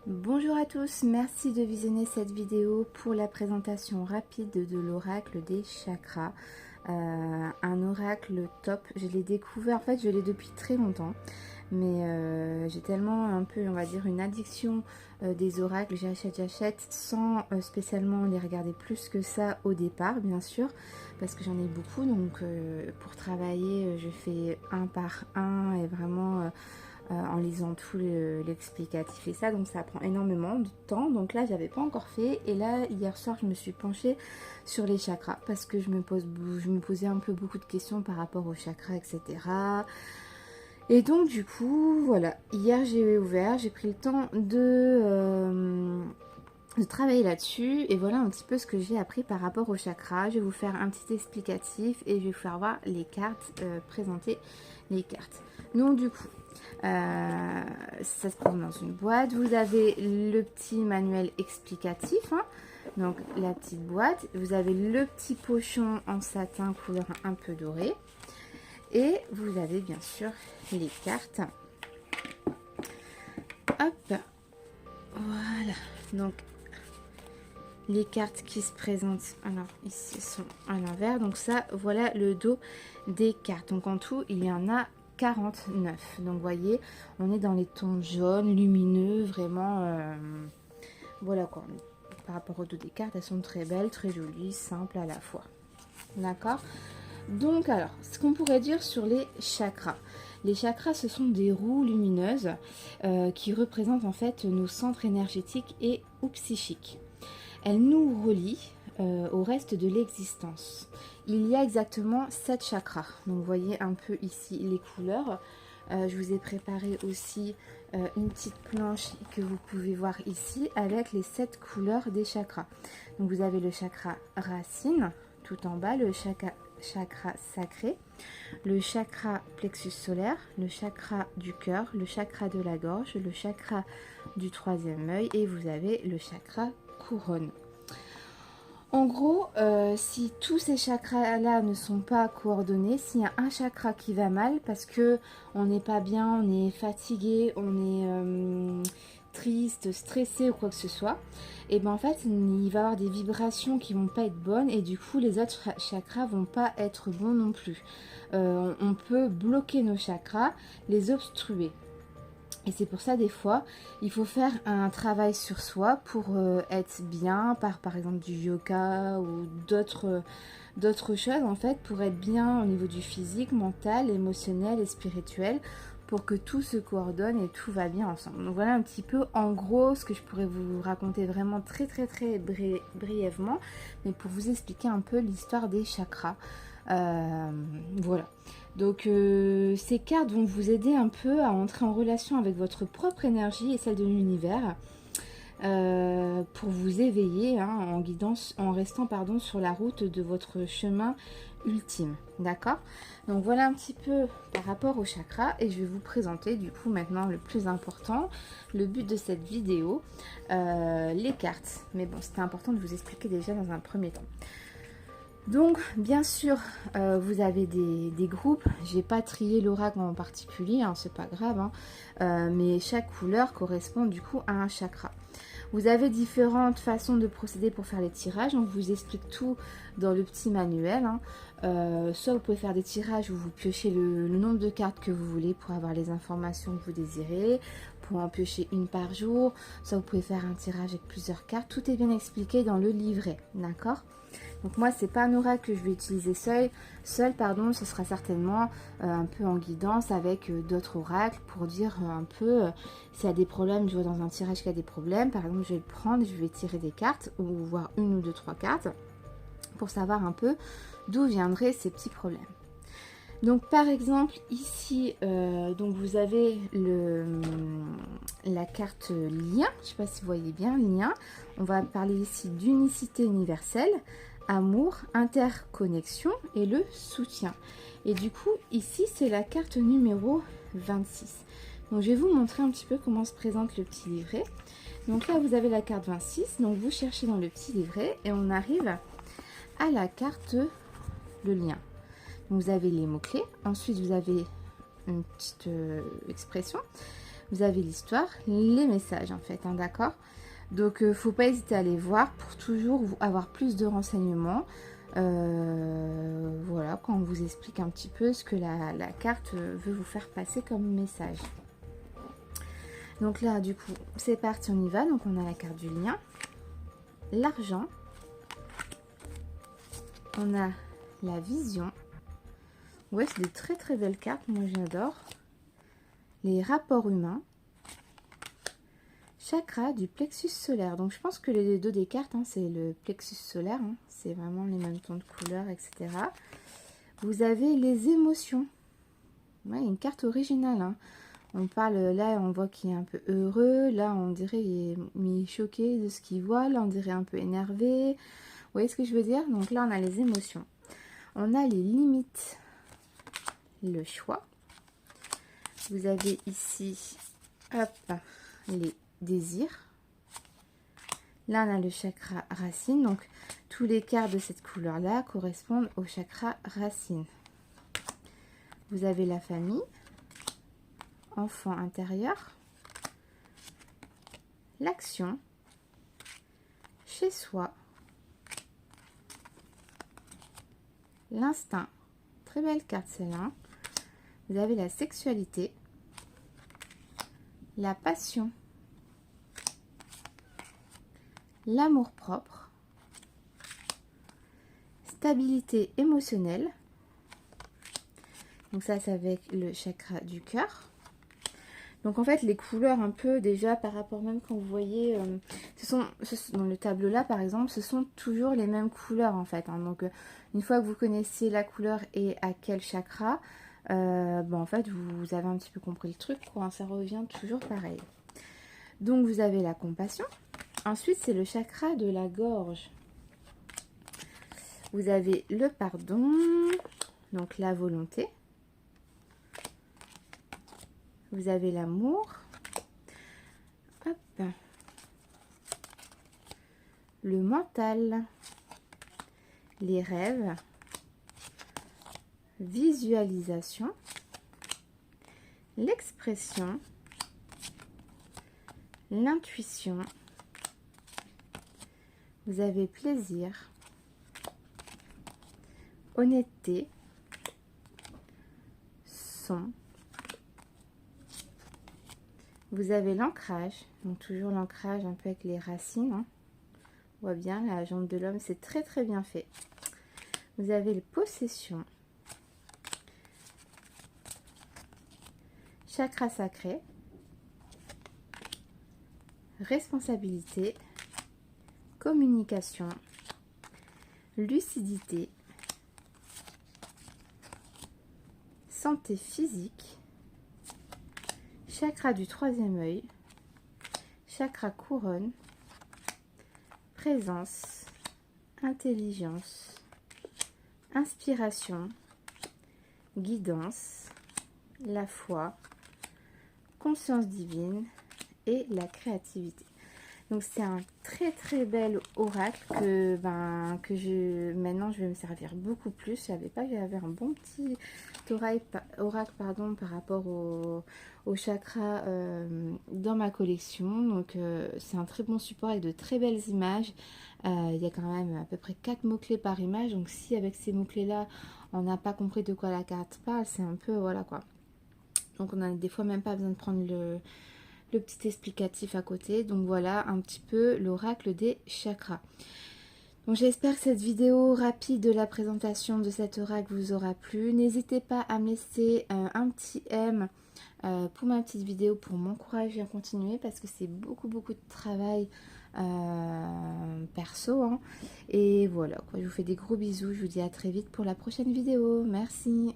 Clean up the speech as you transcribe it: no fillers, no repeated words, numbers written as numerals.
Bonjour à tous, merci de visionner cette vidéo pour la présentation rapide de l'oracle des chakras. Un oracle top, je l'ai découvert, en fait je l'ai depuis très longtemps, mais j'ai tellement un peu, on va dire, une addiction des oracles, j'achète sans spécialement les regarder plus que ça au départ, bien sûr, parce que j'en ai beaucoup, donc pour travailler je fais un par un et vraiment... en lisant tout l'explicatif et ça, donc ça prend énormément de temps. Donc là j'avais pas encore fait, et là hier soir je me suis penchée sur les chakras parce que je me posais un peu beaucoup de questions par rapport aux chakras, etc. Et donc du coup voilà, hier j'ai pris le temps de travailler là-dessus, et voilà un petit peu ce que j'ai appris par rapport aux chakras. Je vais vous faire un petit explicatif et je vais vous faire voir les cartes, présenter les cartes. Donc du coup, ça se présente dans une boîte. Vous avez le petit manuel explicatif, hein, donc la petite boîte. Vous avez le petit pochon en satin couleur un peu doré. Et vous avez bien sûr les cartes. Hop, voilà. Donc les cartes qui se présentent, alors ici sont à l'envers. Donc ça, voilà le dos des cartes. Donc en tout, il y en a 49. Donc vous voyez, on est dans les tons jaunes, lumineux, vraiment, voilà quoi. Par rapport au dos des cartes, elles sont très belles, très jolies, simples à la fois. D'accord? Donc alors, ce qu'on pourrait dire sur les chakras. Les chakras, ce sont des roues lumineuses qui représentent en fait nos centres énergétiques et ou psychiques. Elles nous relient au reste de l'existence. Il y a exactement 7 chakras. Donc vous voyez un peu ici les couleurs. Je vous ai préparé aussi une petite planche que vous pouvez voir ici avec les 7 couleurs des chakras. Donc vous avez le chakra racine tout en bas, le chakra sacré, le chakra plexus solaire, le chakra du cœur, le chakra de la gorge, le chakra du troisième œil, et vous avez le chakra couronne. En gros, si tous ces chakras-là ne sont pas coordonnés, s'il y a un chakra qui va mal parce que on n'est pas bien, on est fatigué, on est triste, stressé ou quoi que ce soit, et ben en fait il va y avoir des vibrations qui vont pas être bonnes, et du coup les autres chakras vont pas être bons non plus. On peut bloquer nos chakras, les obstruer. Et c'est pour ça, des fois, il faut faire un travail sur soi pour être bien, par exemple du yoga ou d'autres choses, en fait, pour être bien au niveau du physique, mental, émotionnel et spirituel, pour que tout se coordonne et tout va bien ensemble. Donc voilà un petit peu, en gros, ce que je pourrais vous raconter vraiment très brièvement, mais pour vous expliquer un peu l'histoire des chakras. Voilà. Donc ces cartes vont vous aider un peu à entrer en relation avec votre propre énergie et celle de l'univers, pour vous éveiller, hein, en restant sur la route de votre chemin ultime. D'accord? Donc voilà un petit peu par rapport au chakra, et je vais vous présenter du coup maintenant le plus important, le but de cette vidéo, les cartes. Mais bon, c'était important de vous expliquer déjà dans un premier temps. Donc bien sûr, vous avez des groupes. J'ai pas trié l'oracle en particulier, hein, c'est pas grave, hein, mais chaque couleur correspond du coup à un chakra. Vous avez différentes façons de procéder pour faire les tirages. On vous explique tout dans le petit manuel, hein. Soit vous pouvez faire des tirages où vous piochez le nombre de cartes que vous voulez pour avoir les informations que vous désirez, pour en piocher une par jour. Soit vous pouvez faire un tirage avec plusieurs cartes. Tout est bien expliqué dans le livret, d'accord? Donc moi, c'est pas un oracle que je vais utiliser seul, ce sera certainement un peu en guidance avec d'autres oracles pour dire un peu s'il y a des problèmes. Je vois dans un tirage qu'il y a des problèmes, par exemple je vais le prendre et je vais tirer des cartes, ou voir une ou deux, trois cartes, pour savoir un peu d'où viendraient ces petits problèmes. Donc par exemple ici, donc vous avez la carte lien, je ne sais pas si vous voyez bien, lien. On va parler ici d'unicité universelle, amour, interconnexion et le soutien. Et du coup ici c'est la carte numéro 26. Donc je vais vous montrer un petit peu comment se présente le petit livret. Donc là vous avez la carte 26, donc vous cherchez dans le petit livret et on arrive à la carte le lien. Vous avez les mots-clés, ensuite vous avez une petite expression, vous avez l'histoire, les messages en fait, hein, d'accord? Donc faut pas hésiter à les voir pour toujours avoir plus de renseignements. Voilà, quand on vous explique un petit peu ce que la carte veut vous faire passer comme message. Donc là, du coup, c'est parti, on y va. Donc on a la carte du lien, l'argent, on a la vision. Ouais, c'est des très très belles cartes, moi j'adore. Les rapports humains, chakra du plexus solaire. Donc je pense que les deux des cartes, hein, c'est le plexus solaire, hein, c'est vraiment les mêmes tons de couleurs, etc. Vous avez les émotions. Ouais, une carte originale, hein. On parle, là on voit qu'il est un peu heureux, là on dirait il est choqué de ce qu'il voit, là on dirait un peu énervé. Vous voyez ce que je veux dire? Donc là on a les émotions. On a les limites, le choix. Vous avez ici, hop, les désirs. Là on a le chakra racine, donc tous les cartes de cette couleur là correspondent au chakra racine. Vous avez la famille, enfant intérieur, l'action, chez soi, l'instinct, très belle carte celle-là. Vous avez la sexualité, la passion, l'amour-propre, stabilité émotionnelle. Donc ça, c'est avec le chakra du cœur. Donc en fait, les couleurs un peu déjà par rapport même quand vous voyez, dans le tableau là par exemple, ce sont toujours les mêmes couleurs en fait. Hein. Donc une fois que vous connaissez la couleur et à quel chakra, en fait vous avez un petit peu compris le truc, quoi. Ça revient toujours pareil. Donc vous avez la compassion. Ensuite c'est le chakra de la gorge. Vous avez le pardon, donc la volonté. Vous avez l'amour, hop, le mental, les rêves, visualisation, l'expression, l'intuition. Vous avez plaisir, honnêteté, son. Vous avez l'ancrage, donc toujours l'ancrage un peu avec les racines. Hein. On voit bien la jambe de l'homme, c'est très très bien fait. Vous avez le possession, chakra sacré, responsabilité, communication, lucidité, santé physique, chakra du troisième œil, chakra couronne, présence, intelligence, inspiration, guidance, la foi, conscience divine et la créativité. Donc c'est un très très bel oracle que maintenant je vais me servir beaucoup plus. Je savais pas que j'avais un bon petit oracle par rapport au chakra dans ma collection. Donc c'est un très bon support avec de très belles images. Il y a quand même à peu près 4 mots-clés par image. Donc si avec ces mots-clés là on n'a pas compris de quoi la carte parle, c'est un peu voilà quoi. Donc on a des fois même pas besoin de prendre le petit explicatif à côté. Donc voilà un petit peu l'oracle des chakras. Donc j'espère que cette vidéo rapide de la présentation de cet oracle vous aura plu. N'hésitez pas à me laisser un petit M pour ma petite vidéo pour m'encourager à continuer parce que c'est beaucoup de travail perso. Hein. Et voilà, quoi, je vous fais des gros bisous. Je vous dis à très vite pour la prochaine vidéo. Merci.